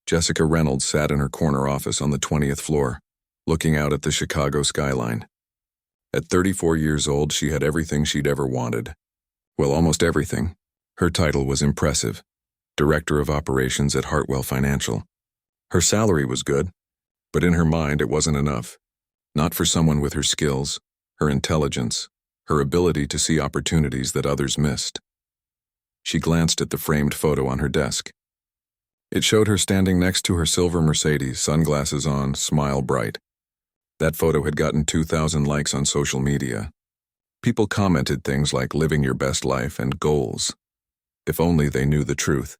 Jessica Reynolds sat in her corner office on the 20th floor, looking out at the Chicago skyline. At 34 years old, she had everything she'd ever wanted. Well, almost everything. Her title was impressive, Director of Operations at Hartwell Financial. Her salary was good, but in her mind it wasn't enough. Not for someone with her skills, her intelligence, her ability to see opportunities that others missed. She glanced at the framed photo on her desk. It showed her standing next to her silver Mercedes, sunglasses on, smile bright. That photo had gotten 2,000 likes on social media. People commented things like living your best life and goals. If only they knew the truth.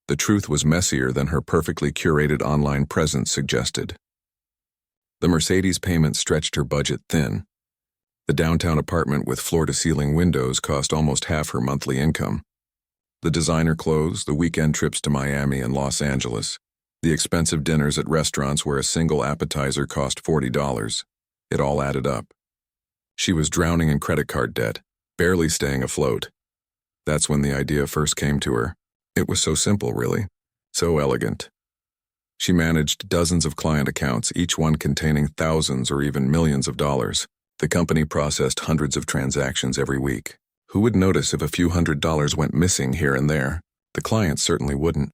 The truth was messier than her perfectly curated online presence suggested. The Mercedes payment stretched her budget thin. The downtown apartment with floor-to-ceiling windows cost almost half her monthly income. The designer clothes, the weekend trips to Miami and Los Angeles, the expensive dinners at restaurants where a single appetizer cost $40, it all added up. She was drowning in credit card debt, barely staying afloat. That's when the idea first came to her. It was so simple, really. So elegant. She managed dozens of client accounts, each one containing thousands or even millions of dollars. The company processed hundreds of transactions every week. Who would notice if a few $100s went missing here and there? The clients certainly wouldn't.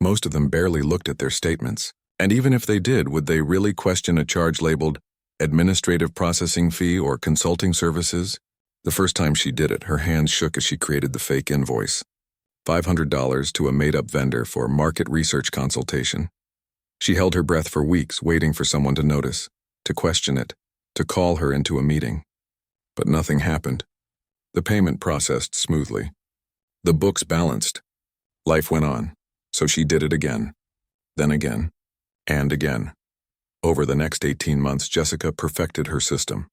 Most of them barely looked at their statements. And even if they did, would they really question a charge labeled administrative processing fee or consulting services? The first time she did it, her hands shook as she created the fake invoice. $500 to a made-up vendor for market research consultation. She held her breath for weeks, waiting for someone to notice, to question it, to call her into a meeting. But nothing happened. The payment processed smoothly. The books balanced. Life went on, so she did it again, then again, and again. Over the next 18 months, Jessica perfected her system.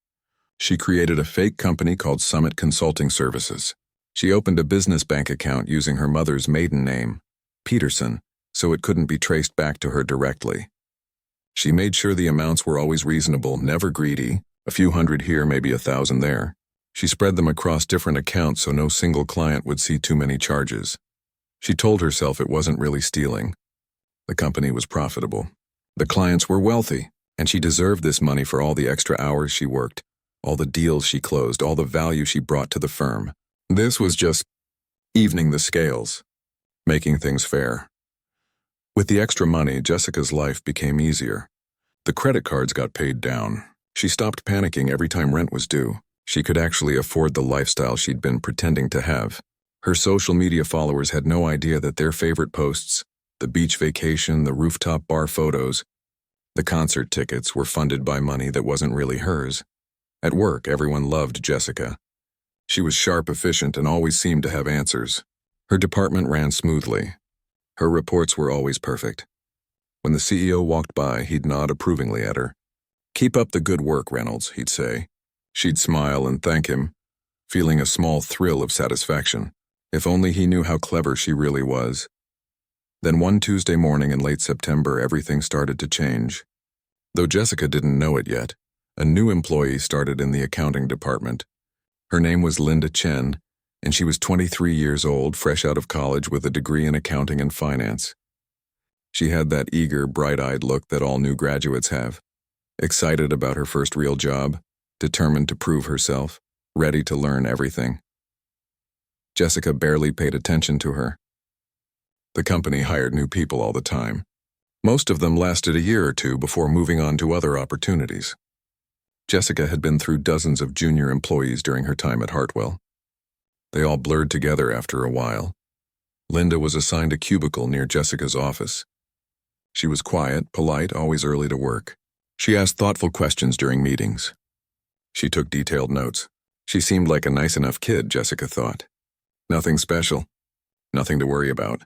She created a fake company called Summit Consulting Services. She opened a business bank account using her mother's maiden name, Peterson, so it couldn't be traced back to her directly. She made sure the amounts were always reasonable, never greedy, a few hundred here, maybe 1,000 there. She spread them across different accounts so no single client would see too many charges. She told herself it wasn't really stealing. The company was profitable. The clients were wealthy, and she deserved this money for all the extra hours she worked, all the deals she closed, all the value she brought to the firm. This was just evening the scales, making things fair. With the extra money, Jessica's life became easier. The credit cards got paid down. She stopped panicking every time rent was due. She could actually afford the lifestyle she'd been pretending to have. Her social media followers had no idea that their favorite posts, the beach vacation, the rooftop bar photos, the concert tickets, were funded by money that wasn't really hers. At work, everyone loved Jessica. She was sharp, efficient, and always seemed to have answers. Her department ran smoothly. Her reports were always perfect. When the CEO walked by, he'd nod approvingly at her. "Keep up the good work, Reynolds," he'd say. She'd smile and thank him, feeling a small thrill of satisfaction. If only he knew how clever she really was. Then one Tuesday morning in late September, everything started to change. Though Jessica didn't know it yet, a new employee started in the accounting department. Her name was Linda Chen, and she was 23 years old, fresh out of college with a degree in accounting and finance. She had that eager, bright-eyed look that all new graduates have, excited about her first real job, determined to prove herself, ready to learn everything. Jessica barely paid attention to her. The company hired new people all the time. Most of them lasted a year or two before moving on to other opportunities. Jessica had been through dozens of junior employees during her time at Hartwell. They all blurred together after a while. Linda was assigned a cubicle near Jessica's office. She was quiet, polite, always early to work. She asked thoughtful questions during meetings. She took detailed notes. She seemed like a nice enough kid, Jessica thought. Nothing special. Nothing to worry about.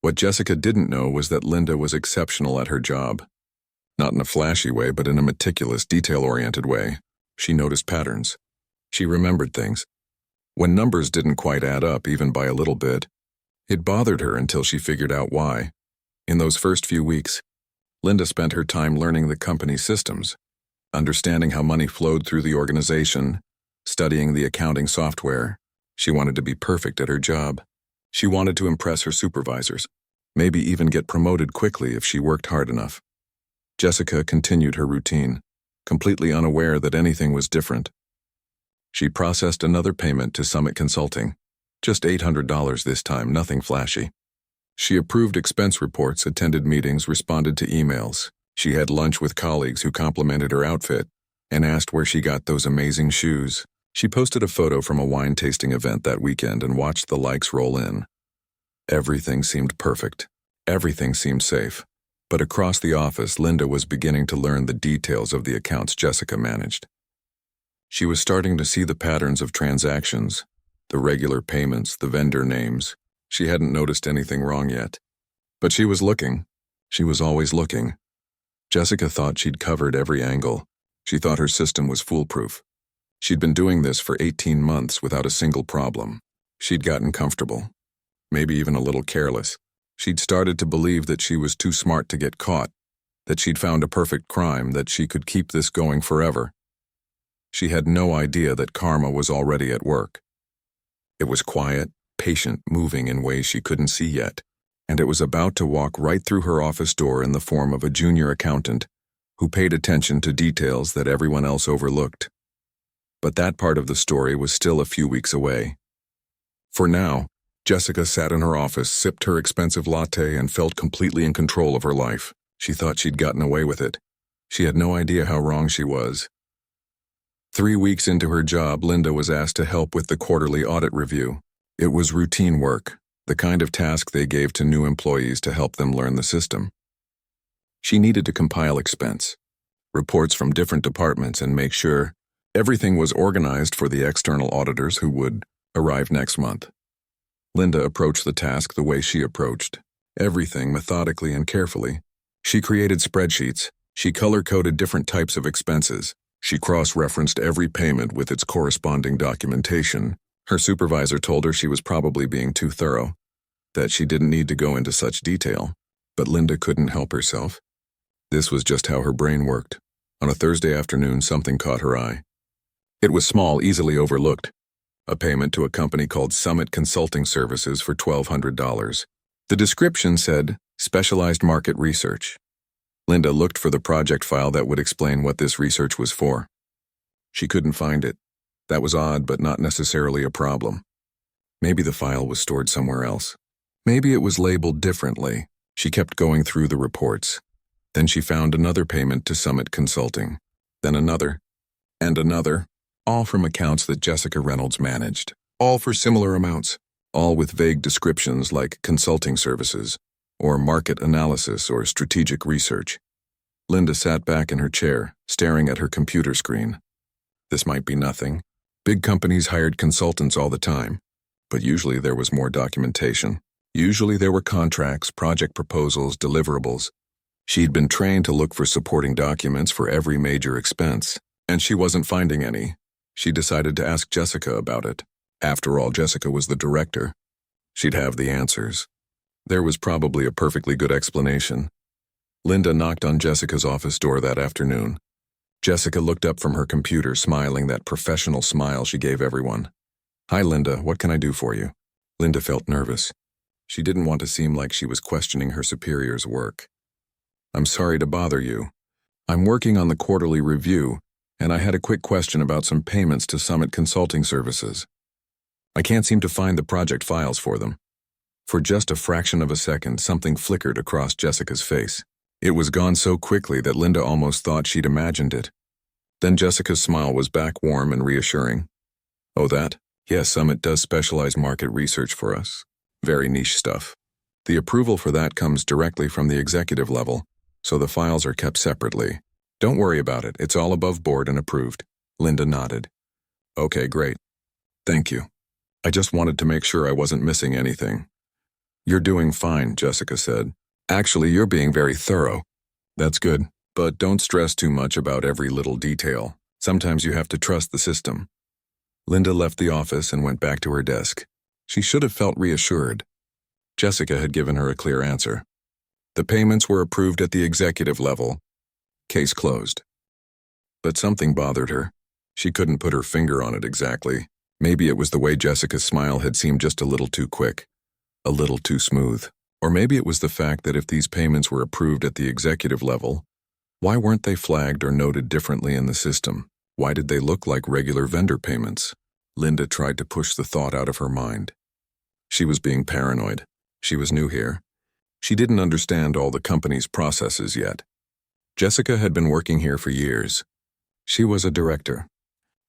What Jessica didn't know was that Linda was exceptional at her job. Not in a flashy way, but in a meticulous, detail-oriented way. She noticed patterns. She remembered things. When numbers didn't quite add up, even by a little bit, it bothered her until she figured out why. In those first few weeks, Linda spent her time learning the company's systems, understanding how money flowed through the organization, studying the accounting software. She wanted to be perfect at her job. She wanted to impress her supervisors, maybe even get promoted quickly if she worked hard enough. Jessica continued her routine, completely unaware that anything was different. She processed another payment to Summit Consulting. Just $800 this time, nothing flashy. She approved expense reports, attended meetings, responded to emails. She had lunch with colleagues who complimented her outfit and asked where she got those amazing shoes. She posted a photo from a wine tasting event that weekend and watched the likes roll in. Everything seemed perfect. Everything seemed safe. But across the office, Linda was beginning to learn the details of the accounts Jessica managed. She was starting to see the patterns of transactions, the regular payments, the vendor names. She hadn't noticed anything wrong yet. But she was looking. She was always looking. Jessica thought she'd covered every angle. She thought her system was foolproof. She'd been doing this for 18 months without a single problem. She'd gotten comfortable, maybe even a little careless. She'd started to believe that she was too smart to get caught, that she'd found a perfect crime, that she could keep this going forever. She had no idea that karma was already at work. It was quiet, patient, moving in ways she couldn't see yet, and it was about to walk right through her office door in the form of a junior accountant who paid attention to details that everyone else overlooked. But that part of the story was still a few weeks away. For now, Jessica sat in her office, sipped her expensive latte, and felt completely in control of her life. She thought she'd gotten away with it. She had no idea how wrong she was. 3 weeks into her job, Linda was asked to help with the quarterly audit review. It was routine work, the kind of task they gave to new employees to help them learn the system. She needed to compile expense reports from different departments and make sure everything was organized for the external auditors who would arrive next month. Linda approached the task the way she approached, everything methodically and carefully. She created spreadsheets. She color-coded different types of expenses. She cross-referenced every payment with its corresponding documentation. Her supervisor told her she was probably being too thorough, that she didn't need to go into such detail. But Linda couldn't help herself. This was just how her brain worked. On a Thursday afternoon, something caught her eye. It was small, easily overlooked. A payment to a company called Summit Consulting Services for $1,200. The description said, specialized market research. Linda looked for the project file that would explain what this research was for. She couldn't find it. That was odd, but not necessarily a problem. Maybe the file was stored somewhere else. Maybe it was labeled differently. She kept going through the reports. Then she found another payment to Summit Consulting. Then another. And another. All from accounts that Jessica Reynolds managed. All for similar amounts. All with vague descriptions like consulting services, or market analysis, or strategic research. Linda sat back in her chair, staring at her computer screen. This might be nothing. Big companies hired consultants all the time, but usually there was more documentation. Usually there were contracts, project proposals, deliverables. She'd been trained to look for supporting documents for every major expense, and she wasn't finding any. She decided to ask Jessica about it. After all, Jessica was the director. She'd have the answers. There was probably a perfectly good explanation. Linda knocked on Jessica's office door that afternoon. Jessica looked up from her computer, smiling that professional smile she gave everyone. "Hi, Linda, what can I do for you?" Linda felt nervous. She didn't want to seem like she was questioning her superior's work. "I'm sorry to bother you. I'm working on the quarterly review, and I had a quick question about some payments to Summit Consulting Services. I can't seem to find the project files for them." For just a fraction of a second, something flickered across Jessica's face. It was gone so quickly that Linda almost thought she'd imagined it. Then Jessica's smile was back, warm and reassuring. "Oh, that? Yes, Summit does specialized market research for us. Very niche stuff. The approval for that comes directly from the executive level, so the files are kept separately. Don't worry about it, it's all above board and approved." Linda nodded. "Okay, great. Thank you. I just wanted to make sure I wasn't missing anything." "You're doing fine," Jessica said. "Actually, you're being very thorough." "That's good, but don't stress too much about every little detail. Sometimes you have to trust the system." Linda left the office and went back to her desk. She should have felt reassured. Jessica had given her a clear answer. The payments were approved at the executive level. Case closed. But something bothered her. She couldn't put her finger on it exactly. Maybe it was the way Jessica's smile had seemed just a little too quick, a little too smooth. Or maybe it was the fact that if these payments were approved at the executive level, why weren't they flagged or noted differently in the system? Why did they look like regular vendor payments? Linda tried to push the thought out of her mind. She was being paranoid. She was new here. She didn't understand all the company's processes yet. Jessica had been working here for years. She was a director.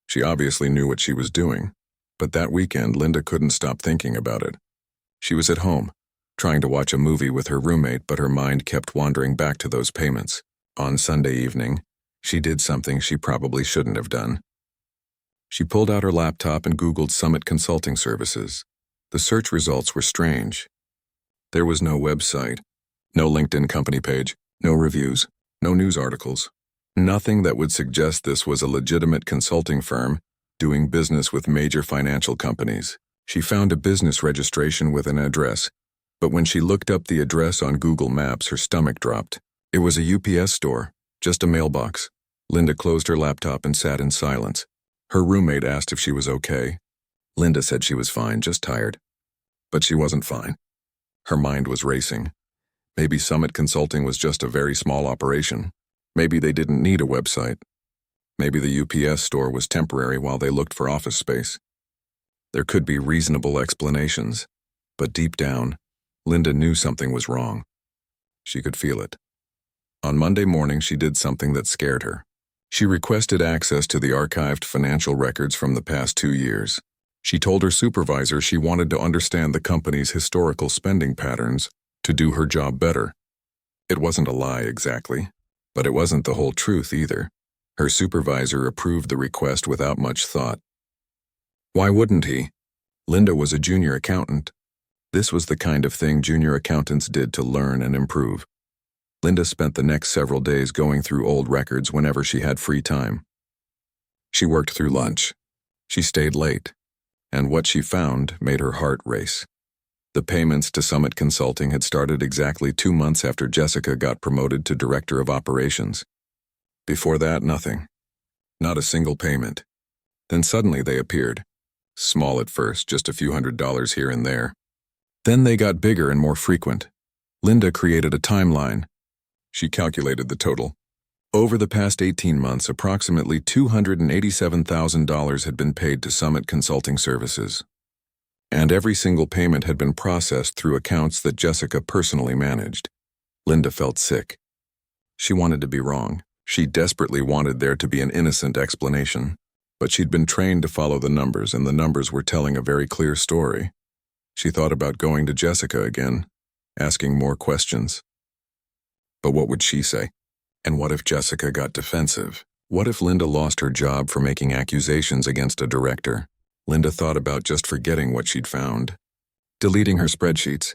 She obviously knew what she was doing, but that weekend Linda couldn't stop thinking about it. She was at home, trying to watch a movie with her roommate, but her mind kept wandering back to those payments. On Sunday evening, she did something she probably shouldn't have done. She pulled out her laptop and Googled Summit Consulting Services. The search results were strange. There was no website, no LinkedIn company page, no reviews, no news articles. Nothing that would suggest this was a legitimate consulting firm doing business with major financial companies. She found a business registration with an address, but when she looked up the address on Google Maps, her stomach dropped. It was a UPS store, just a mailbox. Linda closed her laptop and sat in silence. Her roommate asked if she was okay. Linda said she was fine, just tired. But she wasn't fine. Her mind was racing. Maybe Summit Consulting was just a very small operation. Maybe they didn't need a website. Maybe the UPS store was temporary while they looked for office space. There could be reasonable explanations, but deep down, Linda knew something was wrong. She could feel it. On Monday morning, she did something that scared her. She requested access to the archived financial records from the past 2 years. She told her supervisor she wanted to understand the company's historical spending patterns to do her job better. It wasn't a lie exactly, but it wasn't the whole truth either. Her supervisor approved the request without much thought. Why wouldn't he? Linda was a junior accountant. This was the kind of thing junior accountants did to learn and improve. Linda spent the next several days going through old records whenever she had free time. She worked through lunch. She stayed late. And what she found made her heart race. The payments to Summit Consulting had started exactly 2 months after Jessica got promoted to Director of Operations. Before that, nothing. Not a single payment. Then suddenly they appeared. Small at first, just a few $100s here and there. Then they got bigger and more frequent. Linda created a timeline. She calculated the total. Over the past 18 months, approximately $287,000 had been paid to Summit Consulting Services. And every single payment had been processed through accounts that Jessica personally managed. Linda felt sick. She wanted to be wrong. She desperately wanted there to be an innocent explanation. But she'd been trained to follow the numbers, and the numbers were telling a very clear story. She thought about going to Jessica again, asking more questions. But what would she say? And what if Jessica got defensive? What if Linda lost her job for making accusations against a director? Linda thought about just forgetting what she'd found, deleting her spreadsheets,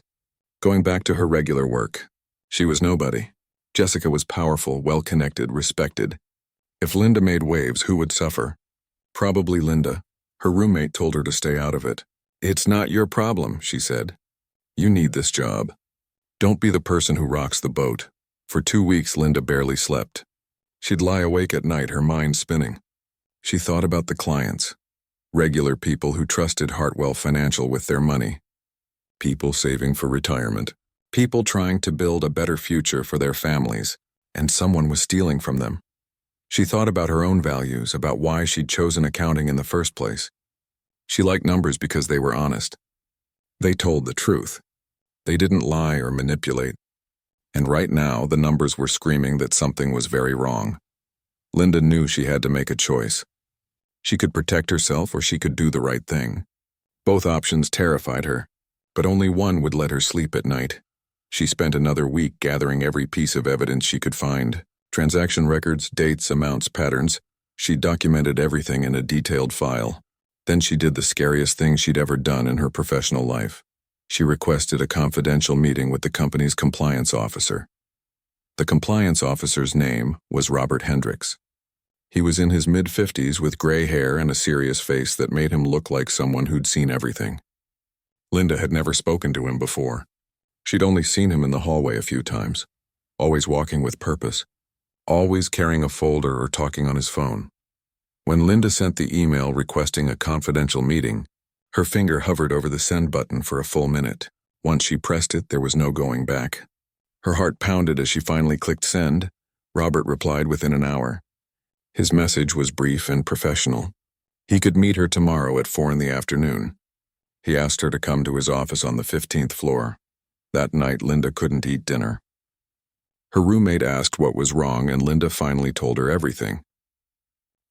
going back to her regular work. She was nobody. Jessica was powerful, well-connected, respected. If Linda made waves, who would suffer? Probably Linda. Her roommate told her to stay out of it. "It's not your problem," she said. "You need this job. Don't be the person who rocks the boat." For 2 weeks, Linda barely slept. She'd lie awake at night, her mind spinning. She thought about the clients, regular people who trusted Hartwell Financial with their money, people saving for retirement, people trying to build a better future for their families, and someone was stealing from them. She thought about her own values, about why she'd chosen accounting in the first place. She liked numbers because they were honest. They told the truth. They didn't lie or manipulate. And right now, the numbers were screaming that something was very wrong. Linda knew she had to make a choice. She could protect herself or she could do the right thing. Both options terrified her, but only one would let her sleep at night. She spent another week gathering every piece of evidence she could find. Transaction records, dates, amounts, patterns. She documented everything in a detailed file. Then she did the scariest thing she'd ever done in her professional life. She requested a confidential meeting with the company's compliance officer. The compliance officer's name was Robert Hendricks. He was in his mid-50s with gray hair and a serious face that made him look like someone who'd seen everything. Linda had never spoken to him before. She'd only seen him in the hallway a few times, always walking with purpose, always carrying a folder or talking on his phone. When Linda sent the email requesting a confidential meeting, her finger hovered over the send button for a full minute. Once she pressed it, there was no going back. Her heart pounded as she finally clicked send. Robert replied within an hour. His message was brief and professional. He could meet her tomorrow at 4 in the afternoon. He asked her to come to his office on the 15th floor. That night, Linda couldn't eat dinner. Her roommate asked what was wrong, and Linda finally told her everything.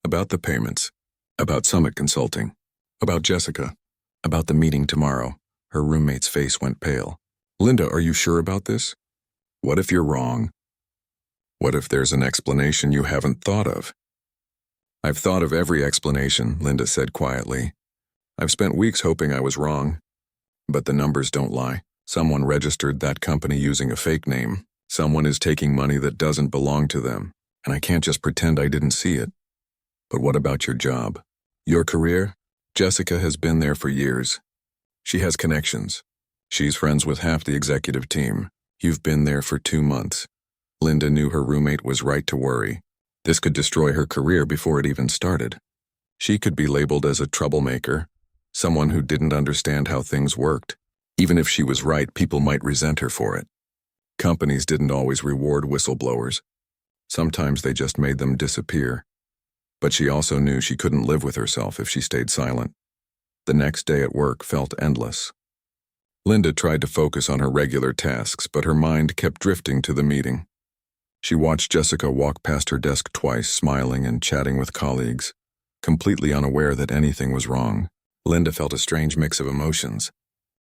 About the payments, about Summit Consulting, about Jessica, about the meeting tomorrow. Her roommate's face went pale. Linda, are you sure about this? What if you're wrong? What if there's an explanation you haven't thought of? I've thought of every explanation, Linda said quietly. I've spent weeks hoping I was wrong. But the numbers don't lie. Someone registered that company using a fake name. Someone is taking money that doesn't belong to them, and I can't just pretend I didn't see it. But what about your job? Your career? Jessica has been there for years. She has connections. She's friends with half the executive team. You've been there for 2 months. Linda knew her roommate was right to worry. This could destroy her career before it even started. She could be labeled as a troublemaker, someone who didn't understand how things worked. Even if she was right, people might resent her for it. Companies didn't always reward whistleblowers. Sometimes they just made them disappear. But she also knew she couldn't live with herself if she stayed silent. The next day at work felt endless. Linda tried to focus on her regular tasks, but her mind kept drifting to the meeting. She watched Jessica walk past her desk twice, smiling and chatting with colleagues, completely unaware that anything was wrong. Linda felt a strange mix of emotions.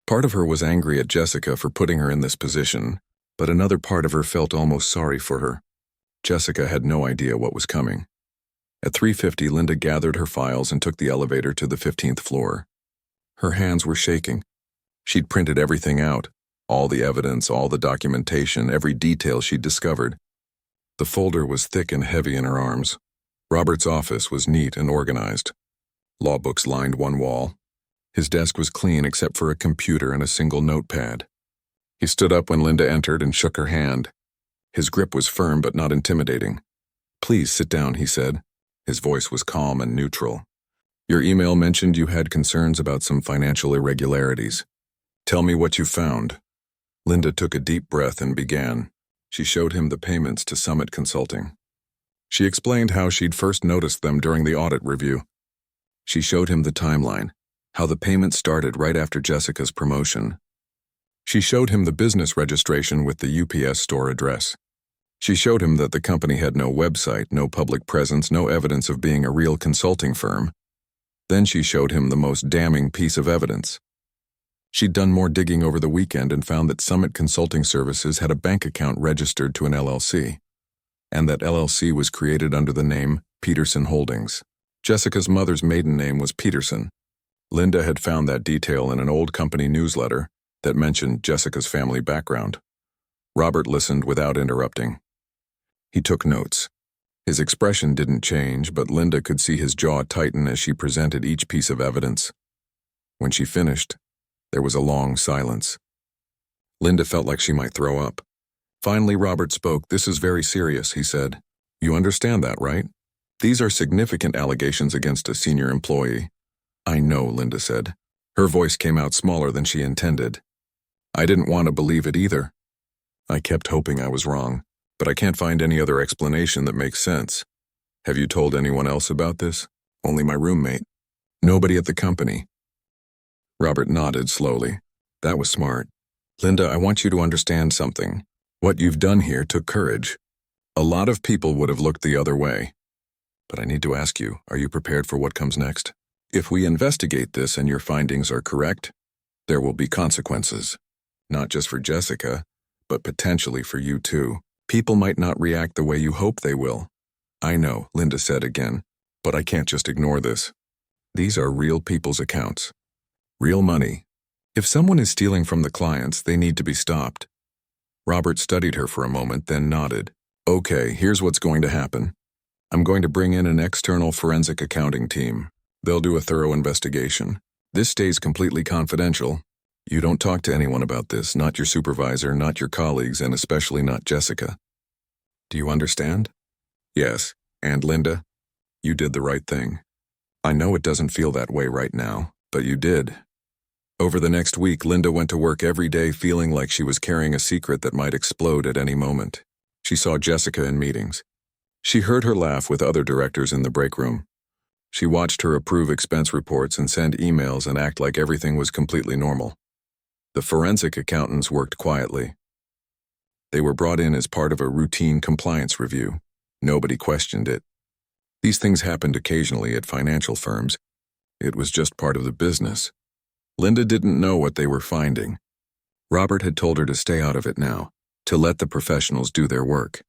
Part of her was angry at Jessica for putting her in this position, but another part of her felt almost sorry for her. Jessica had no idea what was coming. At 3:50, Linda gathered her files and took the elevator to the 15th floor. Her hands were shaking. She'd printed everything out, all the evidence, all the documentation, every detail she'd discovered. The folder was thick and heavy in her arms. Robert's office was neat and organized. Law books lined one wall. His desk was clean except for a computer and a single notepad. He stood up when Linda entered and shook her hand. His grip was firm but not intimidating. "Please sit down," he said. His voice was calm and neutral. "Your email mentioned you had concerns about some financial irregularities. Tell me what you found." Linda took a deep breath and began. She showed him the payments to Summit Consulting. She explained how she'd first noticed them during the audit review. She showed him the timeline, how the payments started right after Jessica's promotion. She showed him the business registration with the UPS store address. She showed him that the company had no website, no public presence, no evidence of being a real consulting firm. Then she showed him the most damning piece of evidence. She'd done more digging over the weekend and found that Summit Consulting Services had a bank account registered to an LLC, and that LLC was created under the name Peterson Holdings. Jessica's mother's maiden name was Peterson. Linda had found that detail in an old company newsletter that mentioned Jessica's family background. Robert listened without interrupting. He took notes. His expression didn't change, but Linda could see his jaw tighten as she presented each piece of evidence. When she finished, there was a long silence. Linda felt like she might throw up. Finally, Robert spoke. "This is very serious," he said. "You understand that, right? These are significant allegations against a senior employee." "I know," Linda said. Her voice came out smaller than she intended. "I didn't want to believe it either. I kept hoping I was wrong, but I can't find any other explanation that makes sense. Have you told anyone else about this?" "Only my roommate." "Nobody at the company?" Robert nodded slowly. "That was smart. Linda, I want you to understand something. What you've done here took courage. A lot of people would have looked the other way. But I need to ask you, are you prepared for what comes next? If we investigate this and your findings are correct, there will be consequences. Not just for Jessica, but potentially for you too. People might not react the way you hope they will." "I know," Linda said again, "but I can't just ignore this. These are real people's accounts. Real money. If someone is stealing from the clients, they need to be stopped." Robert studied her for a moment, then nodded. "Okay, here's what's going to happen. I'm going to bring in an external forensic accounting team. They'll do a thorough investigation. This stays completely confidential. You don't talk to anyone about this, not your supervisor, not your colleagues, and especially not Jessica. Do you understand?" "Yes. And Linda, you did the right thing. I know it doesn't feel that way right now, but you did. Over the next week, Linda went to work every day feeling like she was carrying a secret that might explode at any moment. She saw Jessica in meetings. She heard her laugh with other directors in the break room. She watched her approve expense reports and send emails and act like everything was completely normal. The forensic accountants worked quietly. They were brought in as part of a routine compliance review. Nobody questioned it. These things happened occasionally at financial firms. It was just part of the business. Linda didn't know what they were finding. Robert had told her to stay out of it now, to let the professionals do their work.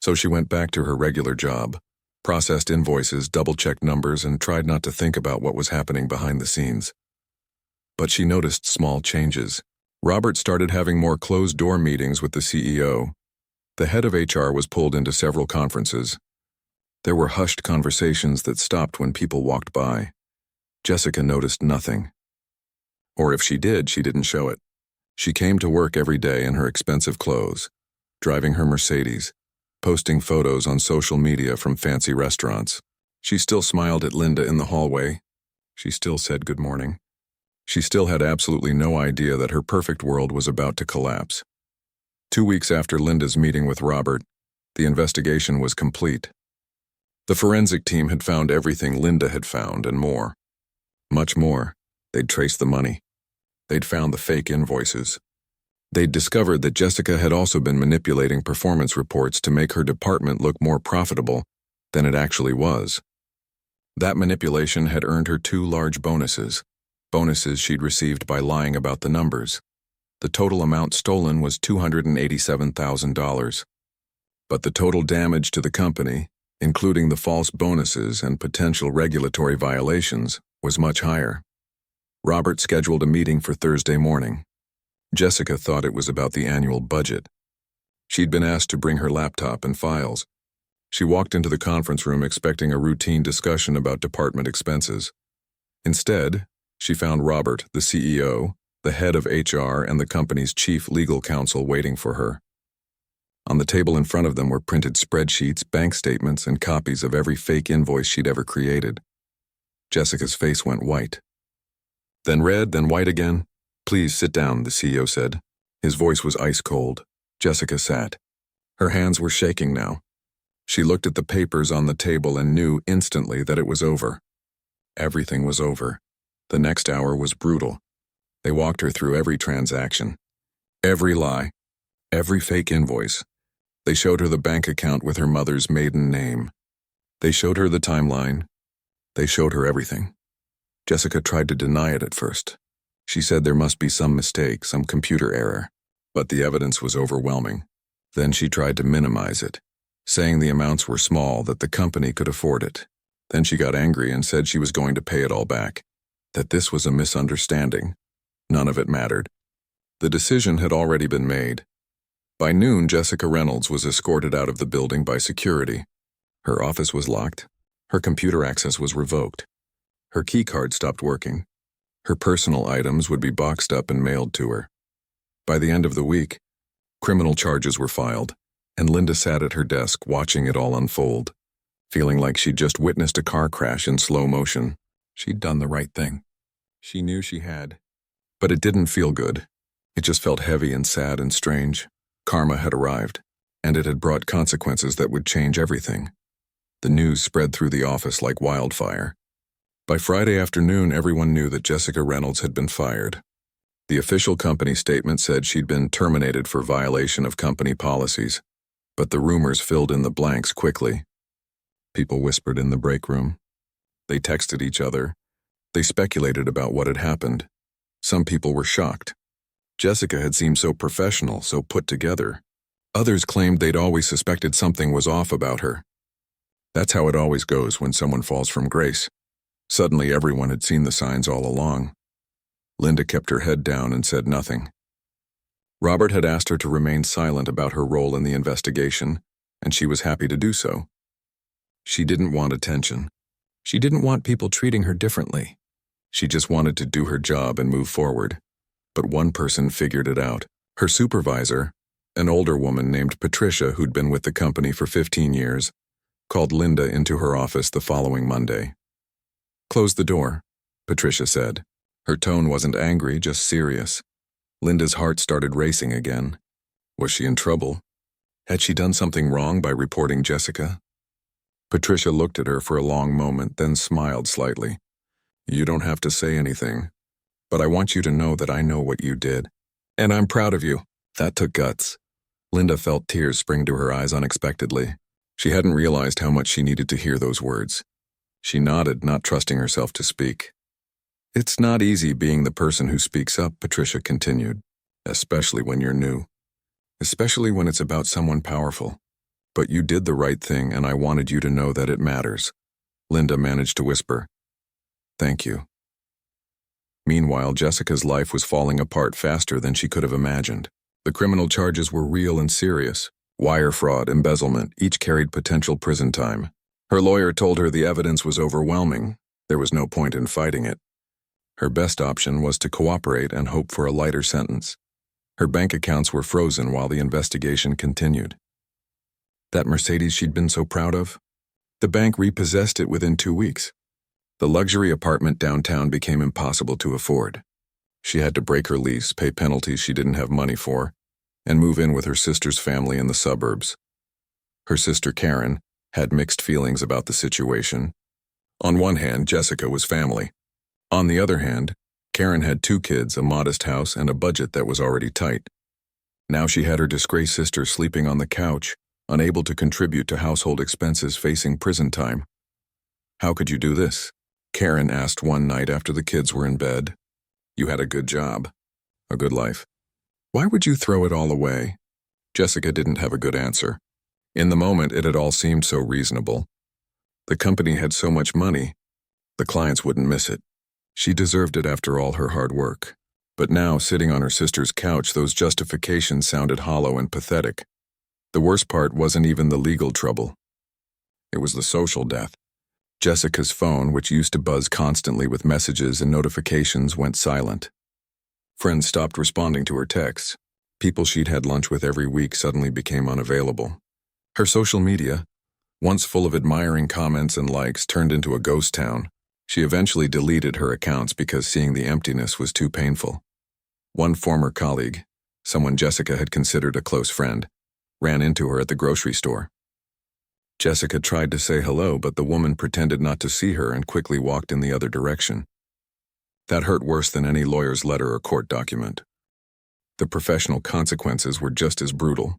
So she went back to her regular job, processed invoices, double-checked numbers, and tried not to think about what was happening behind the scenes. But she noticed small changes. Robert started having more closed-door meetings with the CEO. The head of HR was pulled into several conferences. There were hushed conversations that stopped when people walked by. Jessica noticed nothing. Or if she did, she didn't show it. She came to work every day in her expensive clothes, driving her Mercedes, posting photos on social media from fancy restaurants. She still smiled at Linda in the hallway. She still said good morning. She still had absolutely no idea that her perfect world was about to collapse. 2 weeks after Linda's meeting with Robert, the investigation was complete. The forensic team had found everything Linda had found and more. Much more. They'd traced the money. They'd found the fake invoices. They'd discovered that Jessica had also been manipulating performance reports to make her department look more profitable than it actually was. That manipulation had earned her 2 large bonuses she'd received by lying about the numbers. The total amount stolen was $287,000. But the total damage to the company, including the false bonuses and potential regulatory violations, was much higher. Robert scheduled a meeting for Thursday morning. Jessica thought it was about the annual budget. She'd been asked to bring her laptop and files. She walked into the conference room expecting a routine discussion about department expenses. Instead, she found Robert, the CEO, the head of HR, and the company's chief legal counsel waiting for her. On the table in front of them were printed spreadsheets, bank statements, and copies of every fake invoice she'd ever created. Jessica's face went white. Then red, then white again. "Please sit down," the CEO said. His voice was ice cold. Jessica sat. Her hands were shaking now. She looked at the papers on the table and knew instantly that it was over. Everything was over. The next hour was brutal. They walked her through every transaction, every lie, every fake invoice. They showed her the bank account with her mother's maiden name. They showed her the timeline. They showed her everything. Jessica tried to deny it at first. She said there must be some mistake, some computer error. But the evidence was overwhelming. Then she tried to minimize it, saying the amounts were small, that the company could afford it. Then she got angry and said she was going to pay it all back, that this was a misunderstanding. None of it mattered. The decision had already been made. By noon, Jessica Reynolds was escorted out of the building by security. Her office was locked. Her computer access was revoked. Her keycard stopped working. Her personal items would be boxed up and mailed to her. By the end of the week, criminal charges were filed, and Linda sat at her desk watching it all unfold, feeling like she'd just witnessed a car crash in slow motion. She'd done the right thing. She knew she had. But it didn't feel good. It just felt heavy and sad and strange. Karma had arrived, and it had brought consequences that would change everything. The news spread through the office like wildfire. By Friday afternoon, everyone knew that Jessica Reynolds had been fired. The official company statement said she'd been terminated for violation of company policies, but the rumors filled in the blanks quickly. People whispered in the break room. They texted each other. They speculated about what had happened. Some people were shocked. Jessica had seemed so professional, so put together. Others claimed they'd always suspected something was off about her. That's how it always goes when someone falls from grace. Suddenly, everyone had seen the signs all along. Linda kept her head down and said nothing. Robert had asked her to remain silent about her role in the investigation, and she was happy to do so. She didn't want attention. She didn't want people treating her differently. She just wanted to do her job and move forward. But one person figured it out. Her supervisor, an older woman named Patricia who'd been with the company for 15 years, called Linda into her office the following Monday. "Close the door," Patricia said. Her tone wasn't angry, just serious. Linda's heart started racing again. Was she in trouble? Had she done something wrong by reporting Jessica? Patricia looked at her for a long moment, then smiled slightly. You don't have to say anything, but I want you to know that I know what you did. And I'm proud of you. That took guts. Linda felt tears spring to her eyes unexpectedly. She hadn't realized how much she needed to hear those words. She nodded, not trusting herself to speak. It's not easy being the person who speaks up, Patricia continued, especially when you're new. Especially when it's about someone powerful. But you did the right thing, and I wanted you to know that it matters. Linda managed to whisper, Thank you. Meanwhile, Jessica's life was falling apart faster than she could have imagined. The criminal charges were real and serious. Wire fraud, embezzlement, each carried potential prison time. Her lawyer told her the evidence was overwhelming. There was no point in fighting it. Her best option was to cooperate and hope for a lighter sentence. Her bank accounts were frozen while the investigation continued. That Mercedes she'd been so proud of? The bank repossessed it within 2 weeks. The luxury apartment downtown became impossible to afford. She had to break her lease, pay penalties she didn't have money for, and move in with her sister's family in the suburbs. Her sister Karen had mixed feelings about the situation. On one hand, Jessica was family. On the other hand, Karen had 2 kids, a modest house, and a budget that was already tight. Now she had her disgraced sister sleeping on the couch, unable to contribute to household expenses, facing prison time. How could you do this? Karen asked one night after the kids were in bed. You had a good job, a good life. Why would you throw it all away? Jessica didn't have a good answer. In the moment, it had all seemed so reasonable. The company had so much money. The clients wouldn't miss it. She deserved it after all her hard work. But now, sitting on her sister's couch, those justifications sounded hollow and pathetic. The worst part wasn't even the legal trouble. It was the social death. Jessica's phone, which used to buzz constantly with messages and notifications, went silent. Friends stopped responding to her texts. People she'd had lunch with every week suddenly became unavailable. Her social media, once full of admiring comments and likes, turned into a ghost town. She eventually deleted her accounts because seeing the emptiness was too painful. One former colleague, someone Jessica had considered a close friend, ran into her at the grocery store. Jessica tried to say hello, but the woman pretended not to see her and quickly walked in the other direction. That hurt worse than any lawyer's letter or court document. The professional consequences were just as brutal.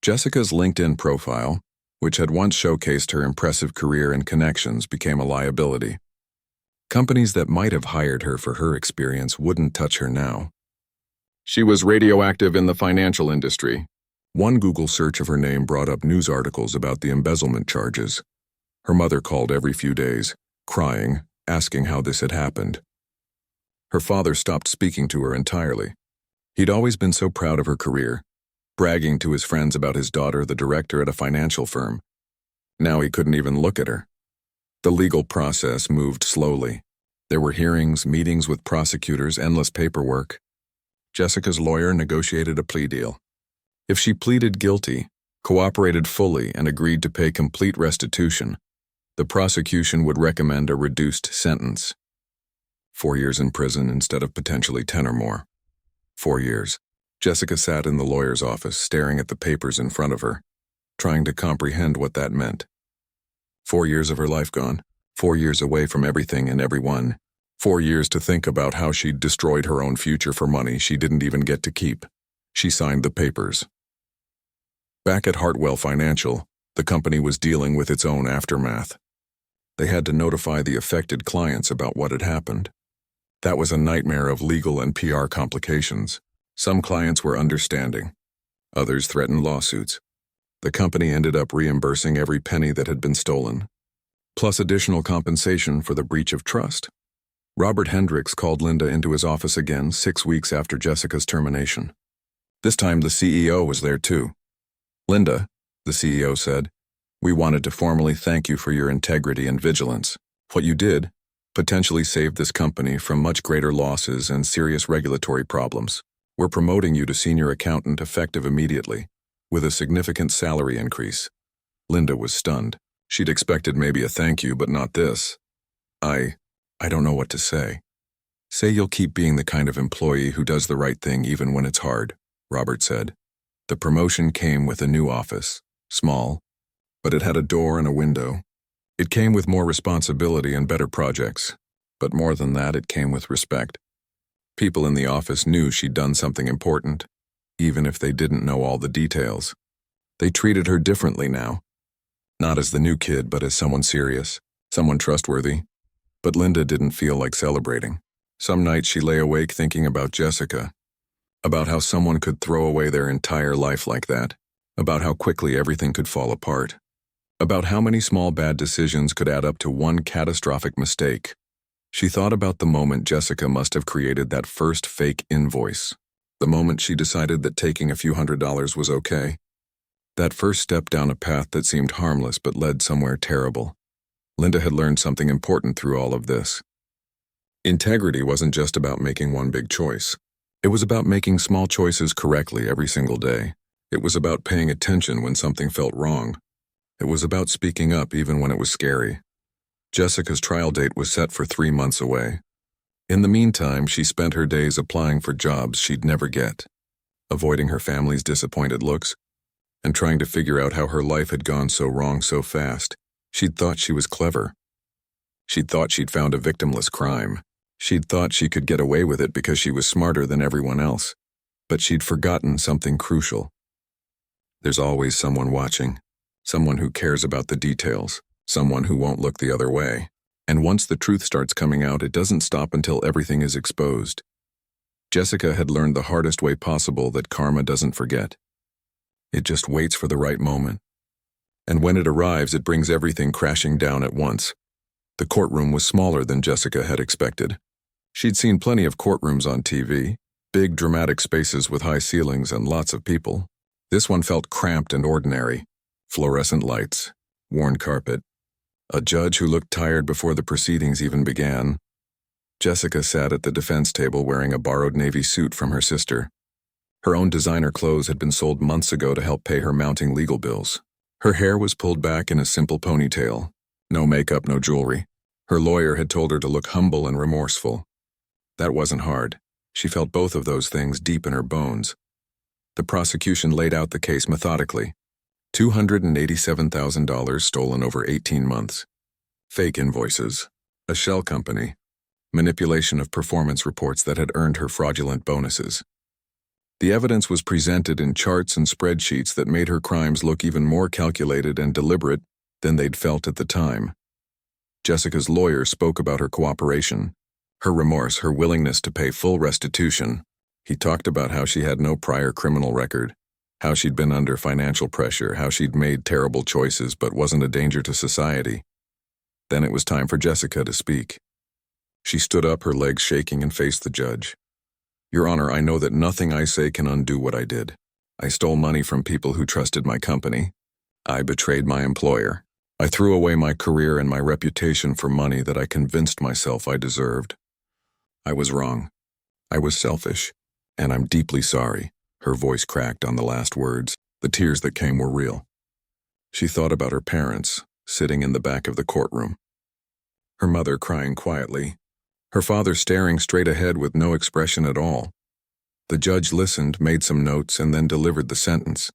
Jessica's LinkedIn profile, which had once showcased her impressive career and connections, became a liability. Companies that might have hired her for her experience wouldn't touch her now. She was radioactive in the financial industry. One Google search of her name brought up news articles about the embezzlement charges. Her mother called every few days, crying, asking how this had happened. Her father stopped speaking to her entirely. He'd always been so proud of her career, bragging to his friends about his daughter, the director at a financial firm. Now he couldn't even look at her. The legal process moved slowly. There were hearings, meetings with prosecutors, endless paperwork. Jessica's lawyer negotiated a plea deal. If she pleaded guilty, cooperated fully, and agreed to pay complete restitution, the prosecution would recommend a reduced sentence. 4 years in prison instead of potentially 10 or more. 4 years. Jessica sat in the lawyer's office, staring at the papers in front of her, trying to comprehend what that meant. 4 years of her life gone. 4 years away from everything and everyone. 4 years to think about how she'd destroyed her own future for money she didn't even get to keep. She signed the papers. Back at Hartwell Financial, the company was dealing with its own aftermath. They had to notify the affected clients about what had happened. That was a nightmare of legal and PR complications. Some clients were understanding. Others threatened lawsuits. The company ended up reimbursing every penny that had been stolen, plus additional compensation for the breach of trust. Robert Hendricks called Linda into his office again 6 weeks after Jessica's termination. This time the CEO was there too. Linda, the CEO said, we wanted to formally thank you for your integrity and vigilance. What you did potentially saved this company from much greater losses and serious regulatory problems. We're promoting you to senior accountant effective immediately, with a significant salary increase. Linda was stunned. She'd expected maybe a thank you, but not this. I don't know what to say. Say you'll keep being the kind of employee who does the right thing even when it's hard, Robert said. The promotion came with a new office, small, but it had a door and a window. It came with more responsibility and better projects, but more than that, it came with respect. People in the office knew she'd done something important, even if they didn't know all the details. They treated her differently now. Not as the new kid, but as someone serious, someone trustworthy. But Linda didn't feel like celebrating. Some nights she lay awake thinking about Jessica, about how someone could throw away their entire life like that, about how quickly everything could fall apart, about how many small bad decisions could add up to one catastrophic mistake. She thought about the moment Jessica must have created that first fake invoice, the moment she decided that taking a few $100s was okay. That first step down a path that seemed harmless but led somewhere terrible. Linda had learned something important through all of this. Integrity wasn't just about making one big choice. It was about making small choices correctly every single day. It was about paying attention when something felt wrong. It was about speaking up even when it was scary. Jessica's trial date was set for 3 months away. In the meantime, she spent her days applying for jobs she'd never get, avoiding her family's disappointed looks, and trying to figure out how her life had gone so wrong so fast. She'd thought she was clever. She'd thought she'd found a victimless crime. She'd thought she could get away with it because she was smarter than everyone else. But she'd forgotten something crucial. There's always someone watching, someone who cares about the details, someone who won't look the other way. And once the truth starts coming out, it doesn't stop until everything is exposed. Jessica had learned the hardest way possible that karma doesn't forget. It just waits for the right moment. And when it arrives, it brings everything crashing down at once. The courtroom was smaller than Jessica had expected. She'd seen plenty of courtrooms on TV, big dramatic spaces with high ceilings and lots of people. This one felt cramped and ordinary. Fluorescent lights, worn carpet, a judge who looked tired before the proceedings even began. Jessica sat at the defense table wearing a borrowed navy suit from her sister. Her own designer clothes had been sold months ago to help pay her mounting legal bills. Her hair was pulled back in a simple ponytail. No makeup, no jewelry. Her lawyer had told her to look humble and remorseful. That wasn't hard. She felt both of those things deep in her bones. The prosecution laid out the case methodically. $287,000 stolen over 18 months. Fake invoices. A shell company. Manipulation of performance reports that had earned her fraudulent bonuses. The evidence was presented in charts and spreadsheets that made her crimes look even more calculated and deliberate than they'd felt at the time. Jessica's lawyer spoke about her cooperation, her remorse, her willingness to pay full restitution. He talked about how she had no prior criminal record, how she'd been under financial pressure, how she'd made terrible choices but wasn't a danger to society. Then it was time for Jessica to speak. She stood up, her legs shaking, and faced the judge. "Your Honor, I know that nothing I say can undo what I did. I stole money from people who trusted my company. I betrayed my employer. I threw away my career and my reputation for money that I convinced myself I deserved. I was wrong. I was selfish, and I'm deeply sorry." Her voice cracked on the last words. The tears that came were real. She thought about her parents, sitting in the back of the courtroom. Her mother crying quietly, her father staring straight ahead with no expression at all. The judge listened, made some notes, and then delivered the sentence.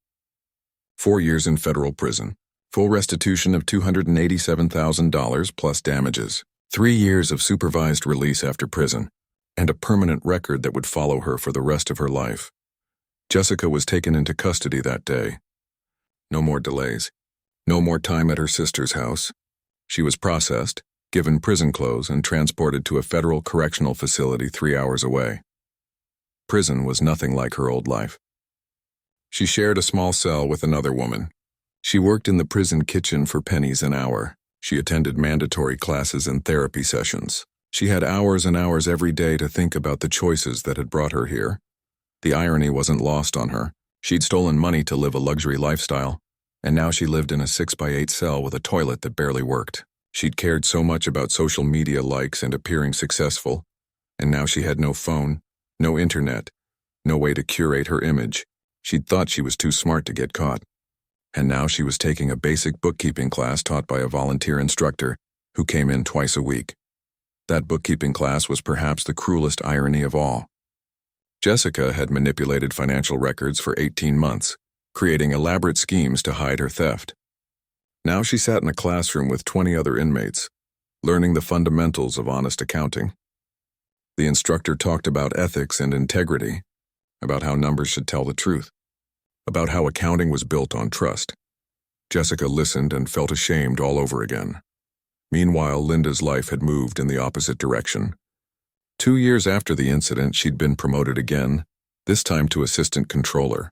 4 years in federal prison. Full restitution of $287,000 plus damages. 3 years of supervised release after prison, and a permanent record that would follow her for the rest of her life. Jessica was taken into custody that day. No more delays. No more time at her sister's house. She was processed, given prison clothes, and transported to a federal correctional facility 3 hours away. Prison was nothing like her old life. She shared a small cell with another woman. She worked in the prison kitchen for pennies an hour. She attended mandatory classes and therapy sessions. She had hours and hours every day to think about the choices that had brought her here. The irony wasn't lost on her. She'd stolen money to live a luxury lifestyle, and now she lived in a 6x8 cell with a toilet that barely worked. She'd cared so much about social media likes and appearing successful, and now she had no phone, no internet, no way to curate her image. She'd thought she was too smart to get caught. And now she was taking a basic bookkeeping class taught by a volunteer instructor who came in twice a week. That bookkeeping class was perhaps the cruelest irony of all. Jessica had manipulated financial records for 18 months, creating elaborate schemes to hide her theft. Now she sat in a classroom with 20 other inmates, learning the fundamentals of honest accounting. The instructor talked about ethics and integrity, about how numbers should tell the truth, about how accounting was built on trust. Jessica listened and felt ashamed all over again. Meanwhile, Linda's life had moved in the opposite direction. 2 years after the incident, she'd been promoted again, this time to assistant controller.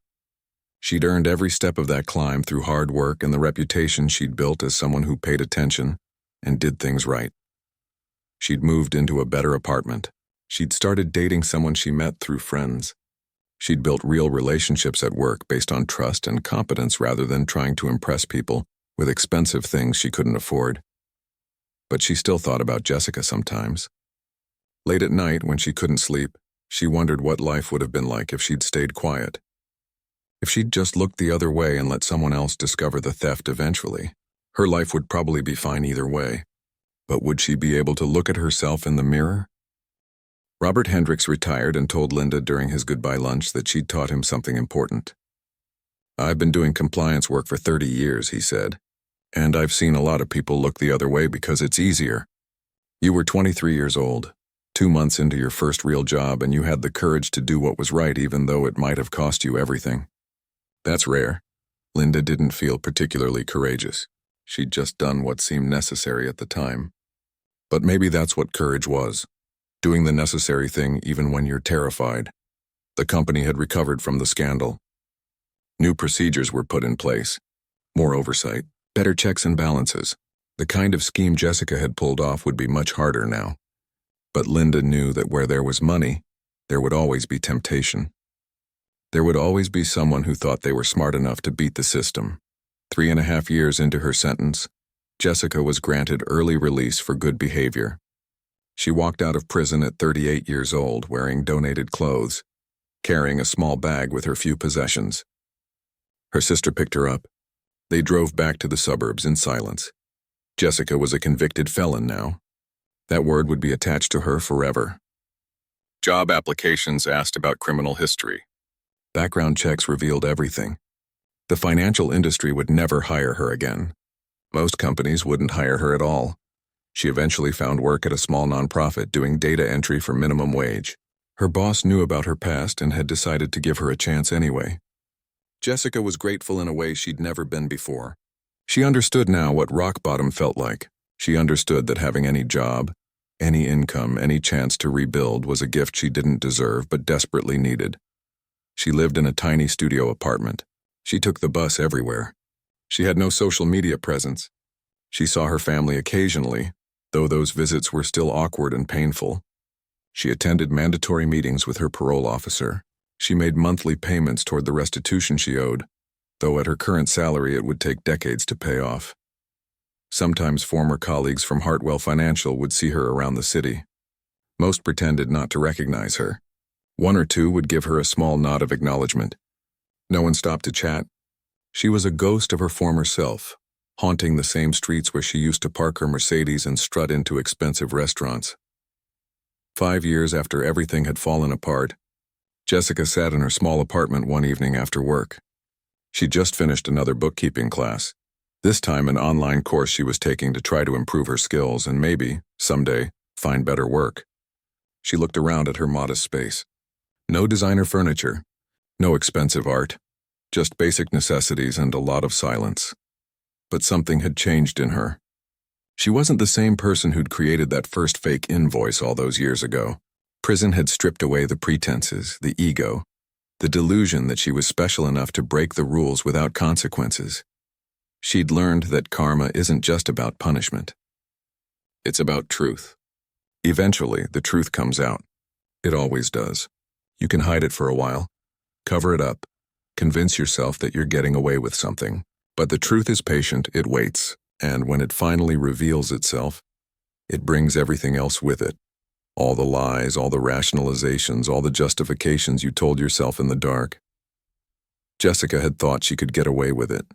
She'd earned every step of that climb through hard work and the reputation she'd built as someone who paid attention and did things right. She'd moved into a better apartment. She'd started dating someone she met through friends. She'd built real relationships at work based on trust and competence rather than trying to impress people with expensive things she couldn't afford. But she still thought about Jessica sometimes. Late at night, when she couldn't sleep, she wondered what life would have been like if she'd stayed quiet. If she'd just looked the other way and let someone else discover the theft eventually, her life would probably be fine either way. But would she be able to look at herself in the mirror? Robert Hendricks retired and told Linda during his goodbye lunch that she'd taught him something important. "I've been doing compliance work for 30 years, he said, and I've seen a lot of people look the other way because it's easier. You were 23 years old, 2 months into your first real job, and you had the courage to do what was right even though it might have cost you everything. That's rare." Linda didn't feel particularly courageous. She'd just done what seemed necessary at the time. But maybe that's what courage was, doing the necessary thing even when you're terrified. The company had recovered from the scandal. New procedures were put in place. More oversight, better checks and balances. The kind of scheme Jessica had pulled off would be much harder now. But Linda knew that where there was money, there would always be temptation. There would always be someone who thought they were smart enough to beat the system. 3.5 years into her sentence, Jessica was granted early release for good behavior. She walked out of prison at 38 years old, wearing donated clothes, carrying a small bag with her few possessions. Her sister picked her up. They drove back to the suburbs in silence. Jessica was a convicted felon now. That word would be attached to her forever. Job applications asked about criminal history. Background checks revealed everything. The financial industry would never hire her again. Most companies wouldn't hire her at all. She eventually found work at a small nonprofit doing data entry for minimum wage. Her boss knew about her past and had decided to give her a chance anyway. Jessica was grateful in a way she'd never been before. She understood now what rock bottom felt like. She understood that having any job, any income, any chance to rebuild was a gift she didn't deserve but desperately needed. She lived in a tiny studio apartment. She took the bus everywhere. She had no social media presence. She saw her family occasionally, though those visits were still awkward and painful. She attended mandatory meetings with her parole officer. She made monthly payments toward the restitution she owed, though at her current salary it would take decades to pay off. Sometimes former colleagues from Hartwell Financial would see her around the city. Most pretended not to recognize her. One or two would give her a small nod of acknowledgement. No one stopped to chat. She was a ghost of her former self, haunting the same streets where she used to park her Mercedes and strut into expensive restaurants. 5 years after everything had fallen apart, Jessica sat in her small apartment one evening after work. She'd just finished another bookkeeping class, this time an online course she was taking to try to improve her skills and maybe, someday, find better work. She looked around at her modest space. No designer furniture, no expensive art, just basic necessities and a lot of silence. But something had changed in her. She wasn't the same person who'd created that first fake invoice all those years ago. Prison had stripped away the pretenses, the ego, the delusion that she was special enough to break the rules without consequences. She'd learned that karma isn't just about punishment. It's about truth. Eventually, the truth comes out. It always does. You can hide it for a while, cover it up, convince yourself that you're getting away with something. But the truth is patient, it waits, and when it finally reveals itself, it brings everything else with it. All the lies, all the rationalizations, all the justifications you told yourself in the dark. Jessica had thought she could get away with it.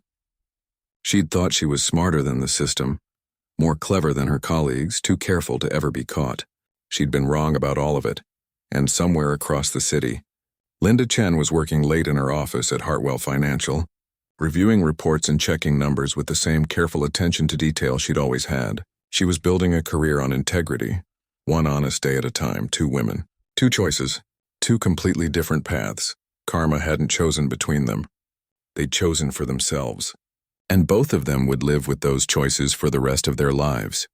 She'd thought she was smarter than the system, More clever than her colleagues, too careful to ever be caught. She'd been wrong about all of it. And somewhere across the city, Linda Chen was working late in her office at Hartwell Financial, reviewing reports and checking numbers with the same careful attention to detail she'd always had. She was building a career on integrity, one honest day at a time, two women. Two choices, two completely different paths. Karma hadn't chosen between them. They'd chosen for themselves. And both of them would live with those choices for the rest of their lives.